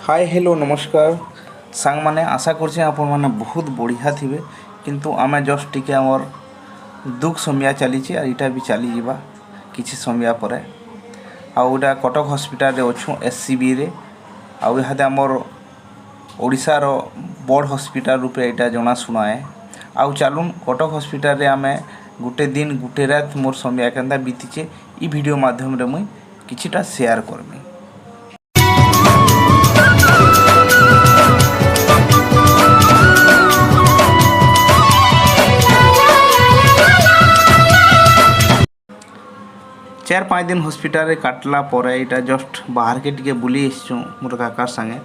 Hi hello नमस्कार सांग माने आशा करछे आपण माने बहुत बढ़िया थिबे किंतु आमे जस्ट टिके हमर दुख समय चली और इटा भी चली जीवा किछि समय परे आउटा कटक हॉस्पिटल रे अछु एससीबी रे आउ इहादे हमर ओडिसा रो बड़ हॉस्पिटल रूपे इटा जना सुनाए आउ चलून कटक हॉस्पिटल रे आमे गुटे दिन गुटे रात मोर समय केंदा बीतीचे ई वीडियो माध्यम रे मुई किछिटा शेयर करमी। 4-5 दिन हॉस्पिटल रे काटला पर यहाँ जस्ट बाहर के टिके बुली आसचु मोर काकार संगे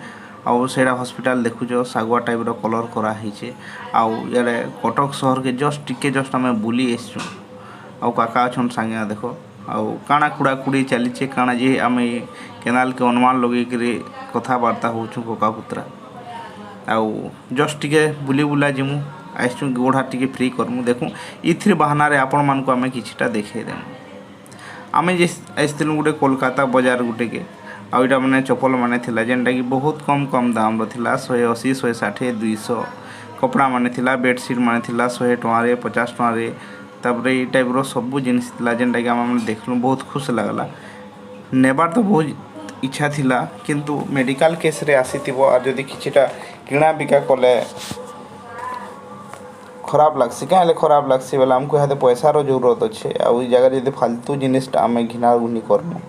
आउ सेटा हॉस्पिटल देखुछ सागुआ टाइप रो कलर करा हिचे आउ यारे कटक शहर के जस्ट आम बुली आसचु आउ काका अच्छन संगे देखो आउ काଣା कुड़ा कुड़ी चलीचे काଣା जे आम केनाल के अनुमान लगे कि कथबार्ता होचु कोका पुत्रा आउ जस्ट टिके बुली बुला जिमु आसचु गोड़ टिके फ्री करमु देखु इथिर बहाना रे आपण मान को आम किछिटा देखे देमु। आमे जे आसलु गोटे कोलकाता बाजार गुटे के आउ इटा माने चप्पल माने थिला जेनटा कि बहुत कम दाम रो थिला 180 160 200 कपड़ा माने थिला बेडशीट माने थिला 100 टଙ୍କା रे 50 टଙ୍କା रे तापरे ई टाइप रो सब जिनिस थिला जेनटा कि हम देखलु बहुत खुश लागला नेबार तो बहुत इच्छा थिला किंतु मेडिकल केस रे आसीतिबो आ जदी किछिटा किणा बिका कले खराब लगसी क्या खराब लगसी बोले आमको यहाँ पैसार जरूरत अच्छे आई जगह जब फालतू जिनटा आम घिना घुनी करमु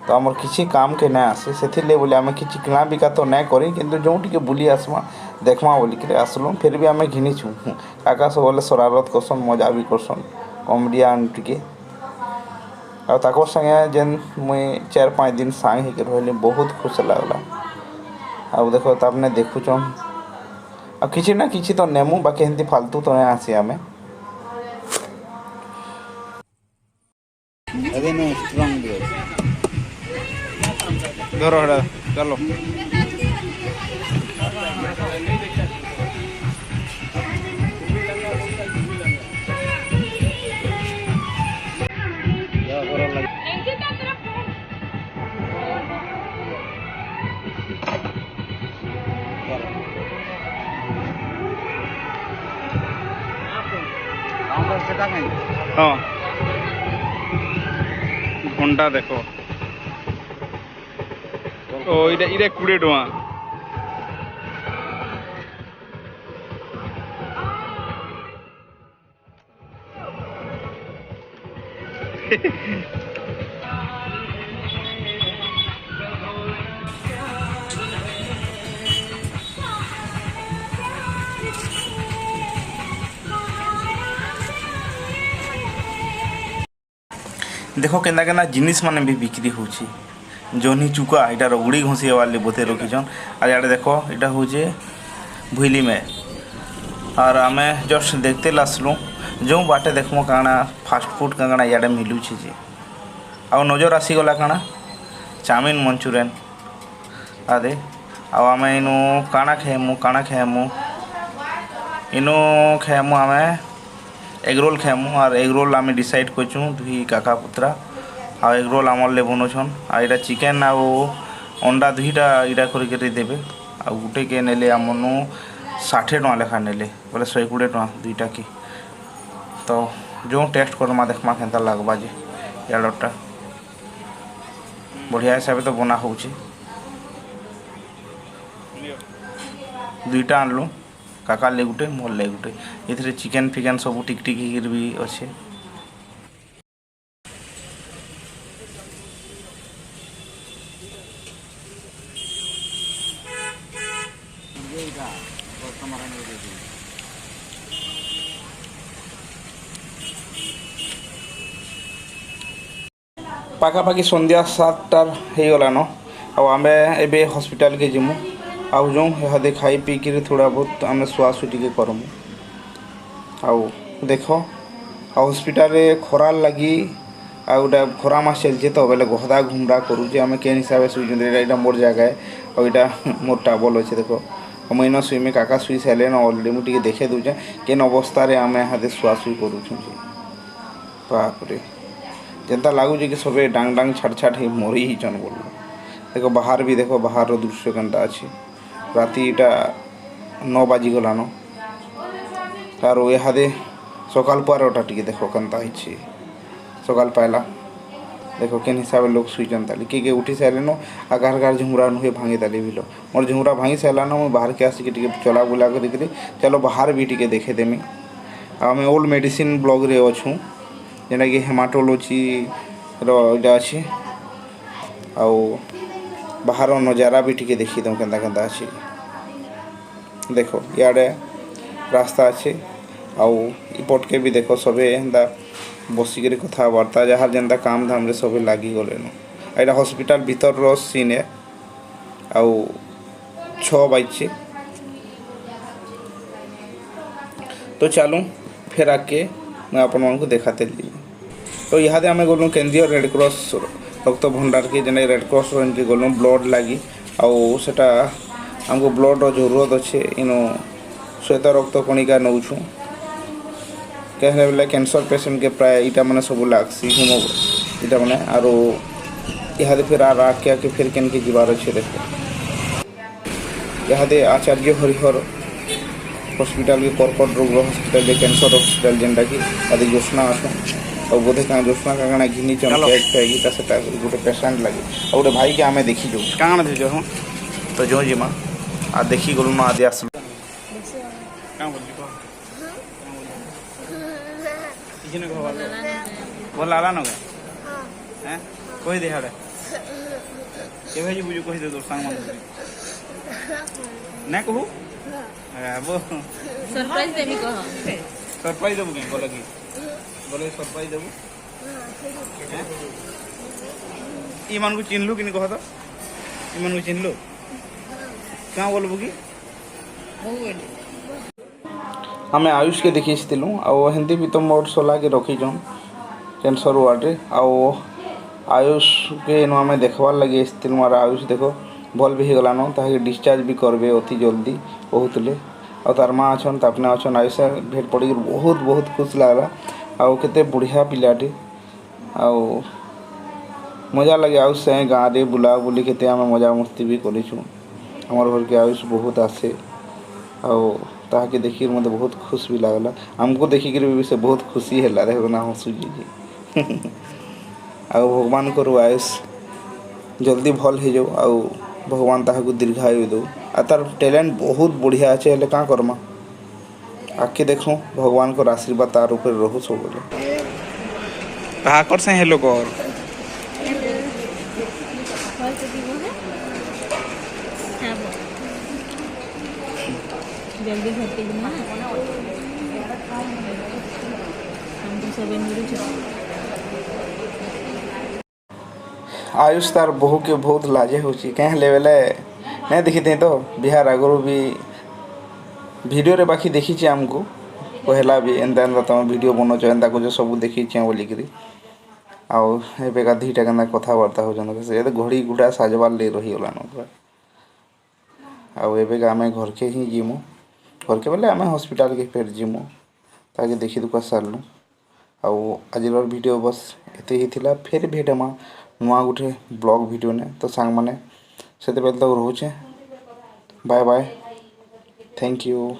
तो आमर किसी काम के ना आसे से बोले आम कि किणा बिका तो ना करी कि जो टे बुली आसमा देखमा बोलिक आसलु फिर भी आम घिनीचु काका सब बोले शरारत करसन मजा भी करसन कमेडियन टिके आकर संगे जेन मुई 4-5 दिन सांग होकर रही बहुत खुश लगला आ देख तापने देखुचन आ किसी ना किसी तो नेमु बाकी हिंदी फालतू तो नहीं आसी आमे अरे नो स्ट्रांग दियो धरो हड़ा चलो हाँ घंटा देखो ओ इधर 20 टଙ୍କା देखो केना केना जिनिस माने भी बिक्री होची जोनी चुका इटा रगुड़ी घोसी वाले बोते रखीछन और याडे देखो इटा होचे भुइली में और आमे जस्ट देखते लासलु जो बाटे देखमो काना फास्ट फूड काना याडे मिलू छी जे आ नजर आसी गला काना चाउमिन मंचूरियन आदे आ आमे इनु काना खाएमु इनु खाएमु आमे एग रोल खाएमु और एग रोल आम डिसाइड करचु दुई काका पुत्रा आ एग रोल आमर ले बनौछन आ इटा चिकेन आ अंडा दुईटा इटा करके देवे आ गुटे के नेले आमनु 60 टଙ୍କା लेखा नेले बोले 120 टଙ୍କା दुईटा की तो जो टेस्ट करमा देखमा केनता लागबा जे याडटा बढ़िया हिसाब तो बना होची दुईटा आनलु काका ले गुटे मोर ले गुटे इथरे चिकेन फिकेन सब टिक टिक हिर भी अच्छे पाखापाखि संध्या 7टार हो गलान आम ए हॉस्पिटल के जिमु आउ जो यहाँ खाई पी कि थोड़ा बहुत आम शुआशुई टे करमु आउ देख हॉस्पिटल रे खरार लगी आ गोटे खरा मास चलचे तो बोले गहदा घुमरा करुचे आम केन हिसाब से शुई मोर जगह आईटा मोर टाबल अच्छे देख मुझे इन शुईमे काका शुई सारे अलरेडी मुझे देखे दूचे केन अवस्था आम यहाँ शुआशुई करुँ बापरे जेनता लगुच कि सब डांग डांग छाट छाट मरी बोल देखो बाहर भी देखो बाहर दृश्य केनता अच्छे राति इटा 9 बाजी गलान तार इहादे सकाल पर टे देख केनता ही सकाल पाइला देखो केन हिसाब से लोग शुईचन ताली किए उठी सारे आगार गार झुमरा नुहे भांगी ताली भी मोर झुमरा भांगी सारान मुझे बाहर के आसिक चला बुला कर चलो बाहर भी टे देखेदेमी आम ओल्ड मेडिसिन ब्लॉग रे अच्छू जेना कि हेमाटोलोजी रा अच्छे आउ बाहर नजारा भी टे देखीद केन्ता केन्ता अच्छे देखो इे रास्ता अच्छे आउ इपटके भी देखो सबे एंता बसिक कथबार्ता जहाँ जेनता काम धाम रे सब लगी गले यहाँ हॉस्पिटल भीतर सीन है आउ 6 बजे तो चलूँ फिर आके मैं आपण मानक देखाते तो यहाँ आम गलु केंद्रीय रेड क्रॉस रक्त भंडार के जेने रेड क्रॉस इनके गलु ब्लड लगी आउ सेटा हमको ब्लड जरूरत अच्छे इनो श्वेत रक्त कणिका नौछू कहने बेले कैंसर पेशेंट के प्राय इटा मैंने सब लगसी हिमो इटा मैंने आरो यहाँ फिर आके आके फिर केन के जीवार अच्छे देखो यहाँ आचार्य हरिहर हॉस्पिटल के कर्कट रोग हॉस्पिटल कैंसर हॉस्पिटल जेनटा कि आदि जोशना आस और बोधे क्या जोशना क्या घिनी चमचा गोटे पेसेंट लगे और गोटे भाई के आम देखी जो क्या देखी हम तो जो जिमा आ देखी गलु ना आदि आस भल आला न हैं कही दे हाड़े केवे जी बुझू कही दे तोर सांग मन ना कहू अब सरप्राइज देबी कह सरप्राइज देबू के बोला की बोले सरप्राइज देबू ई मन को चिन्हलु कि कह तो ई मन को चिन्हलु क्या बोलबू की आम आयुष के देखी हिंदी भी तो मोर सोला के रखीछन कैंसर वार्ड रे आयुष के इन आम देखबार लगे मार आयुष देखो भल भी होगलान ताकि डिस्चार्ज भी करबे अति जल्दी कहते आ तार माँ अच्छा तापने अच्छा आयुष भेट पड़ बहुत बहुत खुश लगला आउ केते बढ़िया पिलाटे आउ मजा लगे आयुष से गाँव में बुला बुली केते आम मजा मस्ती भी करूँ हमार घर के आयुष बहुत आसे आउ ताके देखी मत बहुत खुश भी लगला हमको देखिक भी से बहुत खुशी है देखो ना हसुजी आ भगवान करू आयुष जल्दी भल हो जाओ आउ भगवान ताकू दीर्घायु दो आ तार टैलेंट बहुत बढ़िया अच्छे हेल्ले क्या करमा आके देखो भगवान को आशीर्वाद तार ऊपर रहू सब कहा कर से हेलो कर जल्दी घर पे ना हम तो सब आयुष तार बहु के बहुत लाजे हो क्या लेवल नहीं देखी थे तो बिहार आगु भी वीडियो रे बाकी देखी आमको कहला भी एंता एंता तुम वीडियो बनाच एंता कुछ सब देखी बोलिकी आउ एबेका दुईटा के कथबार्ता हो घड़ी गुड़ा साजबार ले रहीगलान पूरा आउ एबेका आम घर के ही जीमु घर के बोले आम हॉस्पिटल के फेर जीमु ताकि देखी दुका सारूँ आउ आज वीडियो बस एते ही थिला फिर भेटमा नुआ गुटे ब्लॉग वीडियो ने तो सांग माने से तक रोचे बाय बाय थैंक यू।